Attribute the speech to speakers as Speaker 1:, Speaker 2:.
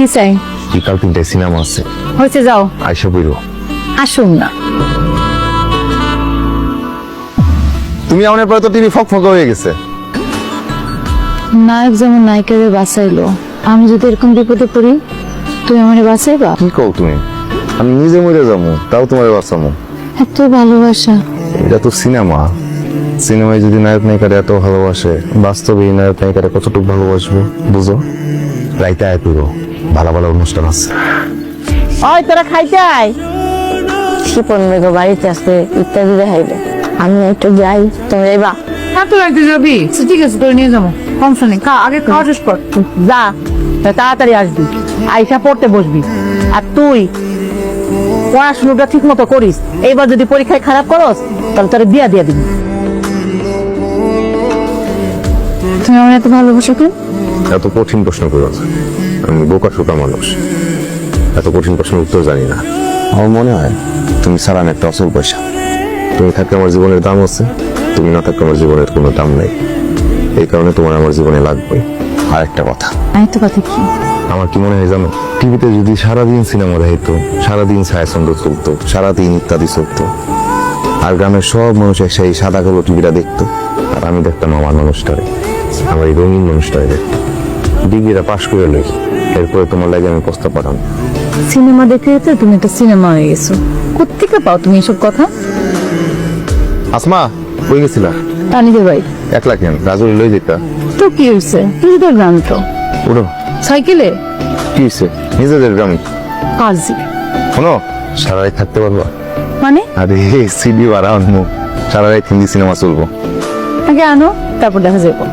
Speaker 1: কি চাই?
Speaker 2: বিকাল 3টায় সিনেমা আছে,
Speaker 1: হয়েছে, যাও।
Speaker 2: আইসা বইরো।
Speaker 1: আসুন না।
Speaker 2: তুমি আমার পরে তো টিভি ফকফকা হয়ে গেছে।
Speaker 1: নায়ক যেমন নায়িকাকে বাঁচাইলো, আমি যদি এরকম বিপদে পড়ি তুমি আমার বাঁচাইবা?
Speaker 2: কি কও তুমি? আমি নিজে মরে যাবো, তাও তোমার বাঁচাবো।
Speaker 1: এত ভালোবাসা।
Speaker 2: এটা তো সিনেমা। সিনেমায় যদি নায়ক নায়িকারা এত ভালোবাসে, বাস্তবে এই নায়ক নায়িকারা কতটুকু ভালোবাসবো বুঝো? রাইতে আয় করো, ভালো ভালো অনুষ্ঠান আছে।
Speaker 3: ওই তোরা খাইতে আয়। শিপন মেঘ বাড়িতে আসতে ইত্যাদি দেখাইবে, আমি একটু যাই, তুমি যাইবা?
Speaker 1: হ্যাঁ, তো একদিন যাবি, ঠিক আছে, তোর নিয়ে যাবো, সমস্যা নেই। আগে খাওয়া শেষ কর।
Speaker 3: যা, তাড়াতাড়ি আসবি, আইসা পড়তে বসবি। আর তুই পড়াশোনাটা ঠিক মতো করিস। এইবার যদি পরীক্ষায় খারাপ করস তাহলে তোর বিয়া দিয়ে দিবি।
Speaker 1: তুমি আমার এত ভালোবাসো কেন?
Speaker 2: এত কঠিন প্রশ্ন করো না। আমি বোকা শোকা মানুষ, এত কঠিন প্রশ্নের উত্তর জানি না। আমার মনে হয় তুমি সারান একটা অসল পয়সা। তুমি থাকলে আমার জীবনের দাম আছে, তুমি না থাকলে আমার জীবনের কোনো দাম নেই। এই কারণে তোমার আমার জীবনে লাগবে। আর একটা কথা,
Speaker 1: আরেকটা কথা কি?
Speaker 2: আমার কি মনে হয় জানো, টিভিতে যদি সারাদিন সিনেমা দেখাইতো, সারাদিন ছায়াছন্দ চলতো, সারাদিন ইত্যাদি চলতো, আর গ্রামের সব মানুষ সেই সাদা কালো টিভিটা দেখতো, আর আমি দেখতাম আমার মানুষটারে, আমার এই রঙিন মানুষটারে দেখতাম। ডিগ্রিটা পাশ করে লই, এরপরে তোমার লাগে আমি প্রস্তাব পাঠাম।
Speaker 1: সিনেমা দেখতে দেখতে তুমি একটা সিনেমা হয়ে গেছো। কোত্থেকে পাও তুমি এসব কথা?
Speaker 2: আসমা, কই গেছিলা?
Speaker 1: তানিদের বাড়ি।
Speaker 2: একলা কেন? রাজুরি লই যেতা।
Speaker 1: তো কি হয়েছে, তুই তো গ্রাম তো।
Speaker 2: উঠো।
Speaker 1: সাইকেলে?
Speaker 2: কি হয়েছে? নিজেদের গ্রামে।
Speaker 1: কাজী।
Speaker 2: শোনো, সারা রাত থাকতে পারবা?
Speaker 1: মানে?
Speaker 2: আরে সিডি বাড়ানো, সারা রাত হিন্দি সিনেমা চলবো।
Speaker 1: আগে আনো, তারপর দেখা যাবো।